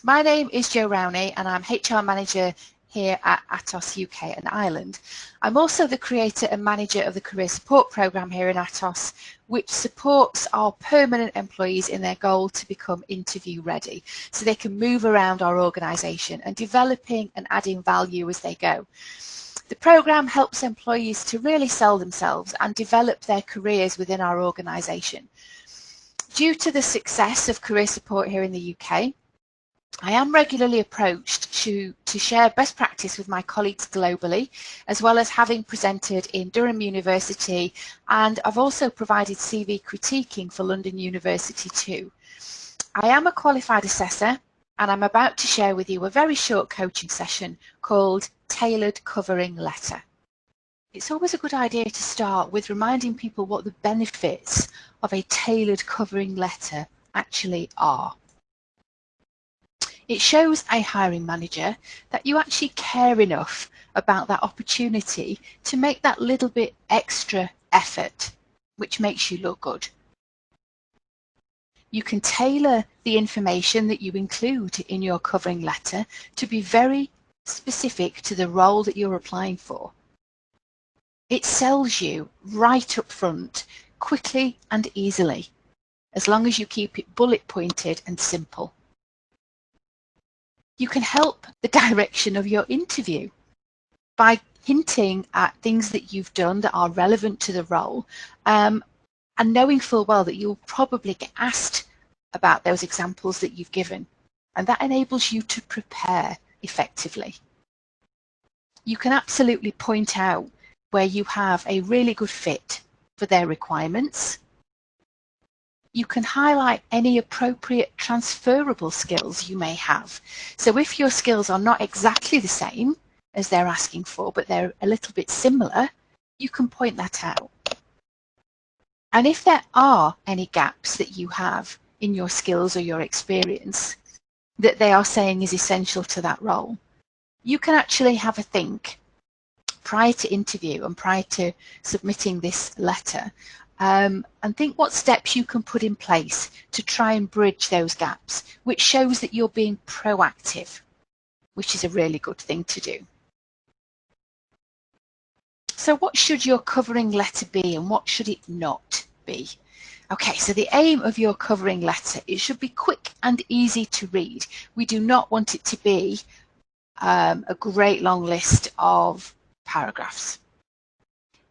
My name is Jo Rowney and I'm HR Manager here at Atos UK and Ireland. I'm also the creator and manager of the Career Support Programme here in Atos, which supports our permanent employees in their goal to become interview ready, so they can move around our organisation and developing and adding value as they go. The programme helps employees to really sell themselves and develop their careers within our organisation. Due to the success of career support here in the UK, I am regularly approached to share best practice with my colleagues globally, as well as having presented in Durham University, and I've also provided CV critiquing for London University too. I am a qualified assessor and I'm about to share with you a very short coaching session called Tailored Covering Letter. It's always a good idea to start with reminding people what the benefits of a tailored covering letter actually are. It shows a hiring manager that you actually care enough about that opportunity to make that little bit extra effort, which makes you look good. You can tailor the information that you include in your covering letter to be very specific to the role that you're applying for. It sells you right up front, quickly and easily, as long as you keep it bullet pointed and simple. You can help the direction of your interview by hinting at things that you've done that are relevant to the role, and knowing full well that you'll probably get asked about those examples that you've given, and that enables you to prepare effectively. You can absolutely point out where you have a really good fit for their requirements. You can highlight any appropriate transferable skills you may have. So if your skills are not exactly the same as they're asking for, but they're a little bit similar, you can point that out. And if there are any gaps that you have in your skills or your experience that they are saying is essential to that role, you can actually have a think prior to interview and prior to submitting this letter, and think what steps you can put in place to try and bridge those gaps, which shows that you're being proactive, which is a really good thing to do. So what should your covering letter be and what should it not be? Okay, so the aim of your covering letter, it should be quick and easy to read. We do not want it to be a great long list of paragraphs.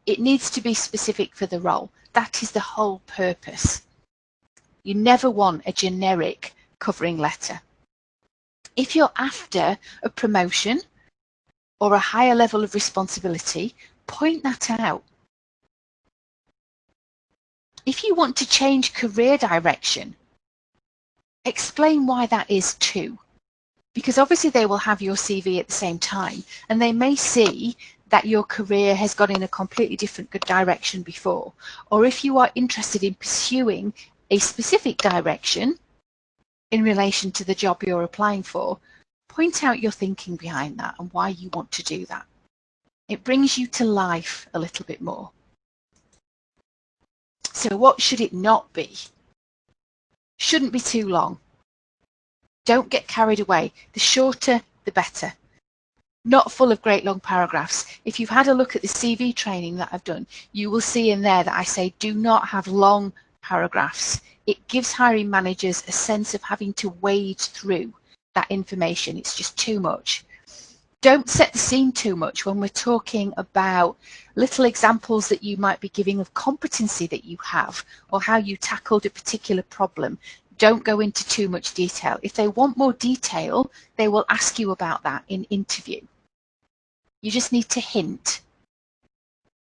It needs to be specific for the role. That is the whole purpose. You never want a generic covering letter. If you're after a promotion or a higher level of responsibility, point that out. If you want to change career direction, explain why that is too. Because obviously they will have your CV at the same time and they may see that your career has gone in a completely different direction before. Or if you are interested in pursuing a specific direction in relation to the job you're applying for, point out your thinking behind that and why you want to do that. It brings you to life a little bit more. So what should it not be? Shouldn't be too long. Don't get carried away. The shorter, the better. Not full of great long paragraphs. If you've had a look at the CV training that I've done, you will see in there that I say do not have long paragraphs. It gives hiring managers a sense of having to wade through that information. It's just too much. Don't set the scene too much when we're talking about little examples that you might be giving of competency that you have or how you tackled a particular problem. Don't go into too much detail. If they want more detail, they will ask you about that in interview. You just need to hint.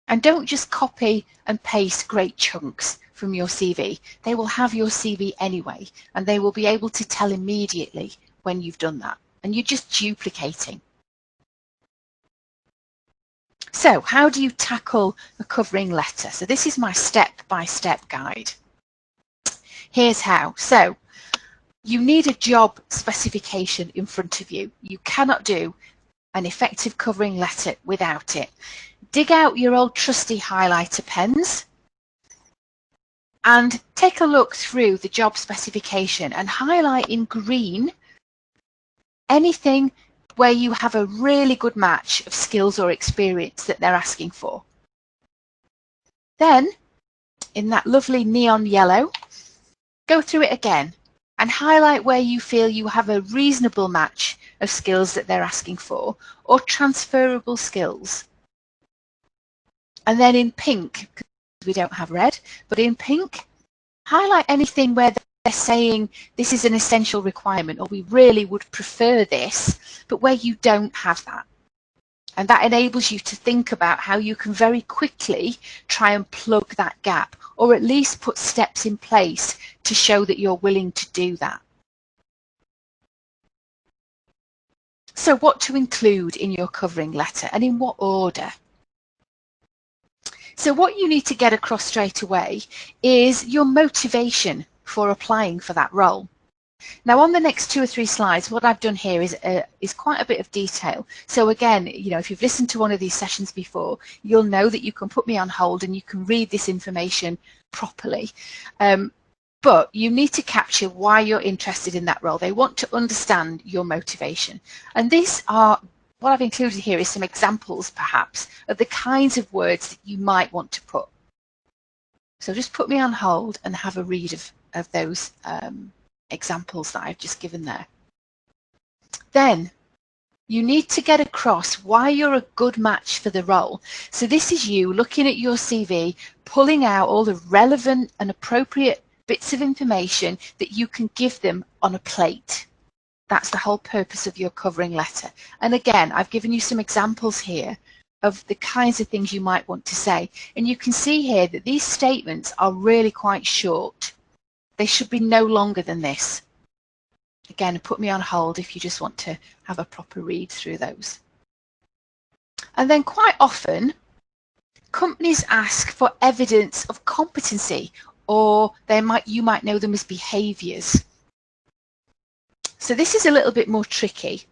And don't just copy and paste great chunks from your CV. They will have your CV anyway, and they will be able to tell immediately when you've done that. And you're just duplicating. So how do you tackle a covering letter? So this is my step-by-step guide. Here's how. So you need a job specification in front of you. You cannot do an effective covering letter without it. Dig out your old trusty highlighter pens and take a look through the job specification and highlight in green anything where you have a really good match of skills or experience that they're asking for. Then, in that lovely neon yellow, go through it again and highlight where you feel you have a reasonable match of skills that they're asking for, or transferable skills. And then in pink, because we don't have red, but in pink, highlight anything where they're saying this is an essential requirement, or we really would prefer this, but where you don't have that. And that enables you to think about how you can very quickly try and plug that gap, or at least put steps in place to show that you're willing to do that. So what to include in your covering letter, and in what order? So what you need to get across straight away is your motivation for applying for that role. Now, on the next 2 or 3 slides, what I've done here is quite a bit of detail. So again, you know, if you've listened to one of these sessions before, you'll know that you can put me on hold and you can read this information properly. But you need to capture why you're interested in that role. They want to understand your motivation. And these are, what I've included here is some examples, perhaps, of the kinds of words that you might want to put. So just put me on hold and have a read of those examples that I've just given there. Then you need to get across why you're a good match for the role. So this is you looking at your CV, pulling out all the relevant and appropriate bits of information that you can give them on a plate. That's the whole purpose of your covering letter. And again, I've given you some examples here of the kinds of things you might want to say. And you can see here that these statements are really quite short. They should be no longer than this. Again, put me on hold if you just want to have a proper read through those. And then quite often, companies ask for evidence of competency, or you might know them as behaviours. So this is a little bit more tricky.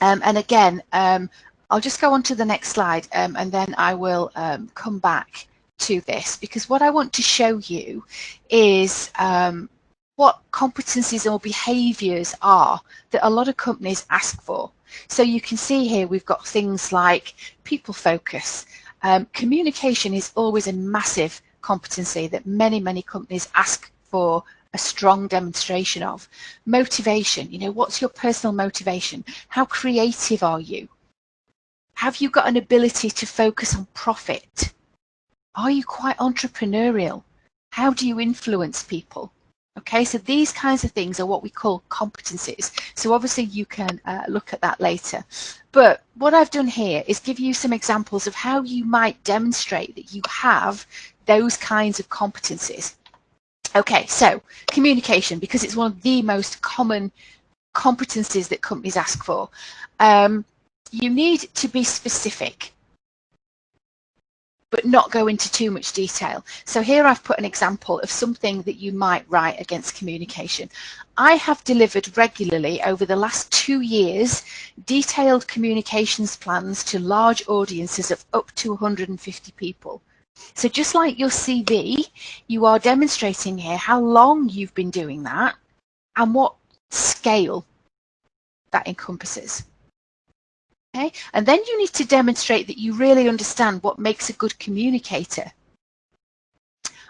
And again, I'll just go on to the next slide and then I will come back to this, because what I want to show you is what competencies or behaviours are that a lot of companies ask for. So you can see here we've got things like people focus. Communication is always a massive competency that many companies ask for a strong demonstration of. Motivation, you know, what's your personal motivation? How creative are you? Have you got an ability to focus on profit? Are you quite entrepreneurial? How do you influence people? Okay, so these kinds of things are what we call competencies. So obviously you can look at that later. But what I've done here is give you some examples of how you might demonstrate that you have those kinds of competencies. Okay, so communication, because it's one of the most common competencies that companies ask for. You need to be specific, but not go into too much detail. So here I've put an example of something that you might write against communication. I have delivered regularly over the last 2 years detailed communications plans to large audiences of up to 150 people. So just like your CV, you are demonstrating here how long you've been doing that and what scale that encompasses. Okay, and then you need to demonstrate that you really understand what makes a good communicator.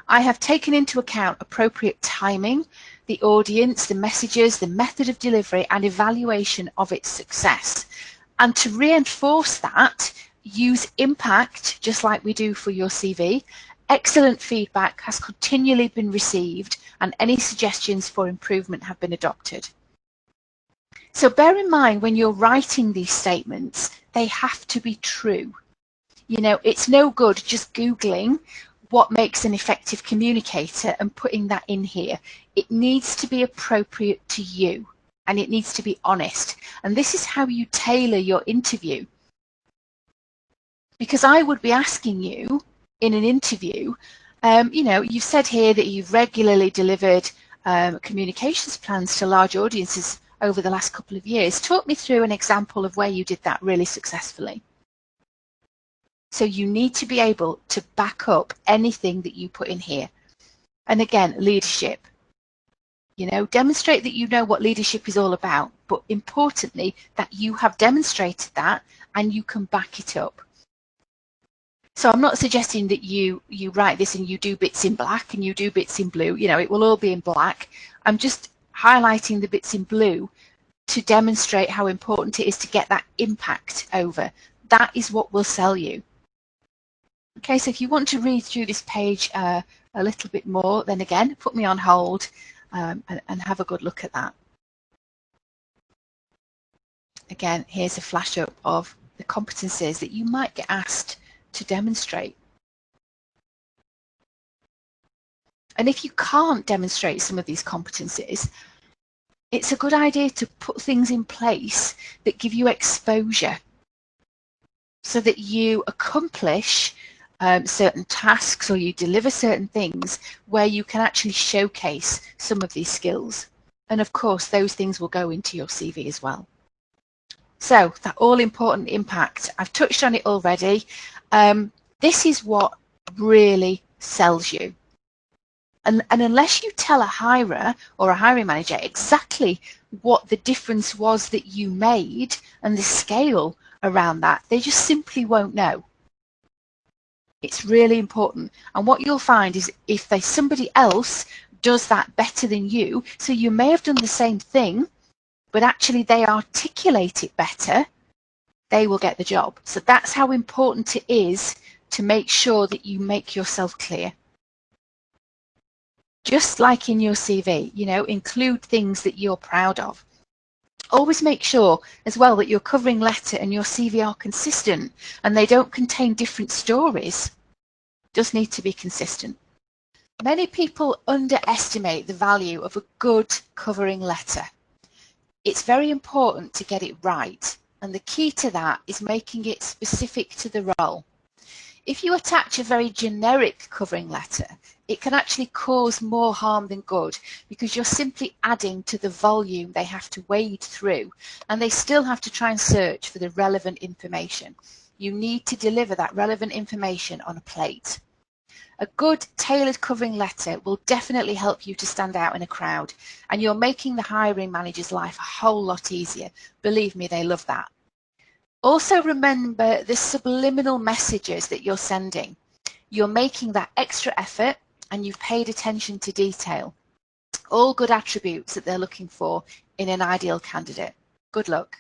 I have taken into account appropriate timing, the audience, the messages, the method of delivery, and evaluation of its success. And to reinforce that, use impact, just like we do for your CV. Excellent feedback has continually been received, and any suggestions for improvement have been adopted. So bear in mind when you're writing these statements, they have to be true. You know, it's no good just Googling what makes an effective communicator and putting that in here. It needs to be appropriate to you, and it needs to be honest. And this is how you tailor your interview. Because I would be asking you in an interview, you know, you've said here that you've regularly delivered communications plans to large audiences over the last couple of years. Talk me through an example of where you did that really successfully. So you need to be able to back up anything that you put in here. And again, leadership. You know, demonstrate that you know what leadership is all about, but importantly, that you have demonstrated that and you can back it up. So I'm not suggesting that you write this and you do bits in black and you do bits in blue. You know, it will all be in black. I'm just highlighting the bits in blue to demonstrate how important it is to get that impact over. That is what will sell you. Okay, so if you want to read through this page a little bit more, then again, put me on hold and have a good look at that. Again, here's a flash up of the competencies that you might get asked to demonstrate. And if you can't demonstrate some of these competencies, it's a good idea to put things in place that give you exposure so that you accomplish certain tasks or you deliver certain things where you can actually showcase some of these skills. And of course, those things will go into your CV as well. So that all-important impact, I've touched on it already. This is what really sells you. And unless you tell a hirer or a hiring manager exactly what the difference was that you made and the scale around that, they just simply won't know. It's really important. And what you'll find is if somebody else does that better than you, so you may have done the same thing, but actually they articulate it better, they will get the job. So that's how important it is to make sure that you make yourself clear. Just like in your CV, you know, include things that you're proud of. Always make sure as well that your covering letter and your CV are consistent and they don't contain different stories. Just need to be consistent. Many people underestimate the value of a good covering letter. It's very important to get it right, and the key to that is making it specific to the role. If you attach a very generic covering letter, it can actually cause more harm than good because you're simply adding to the volume they have to wade through, and they still have to try and search for the relevant information. You need to deliver that relevant information on a plate. A good tailored covering letter will definitely help you to stand out in a crowd, and you're making the hiring manager's life a whole lot easier. Believe me, they love that. Also remember the subliminal messages that you're sending. You're making that extra effort and you've paid attention to detail. All good attributes that they're looking for in an ideal candidate. Good luck.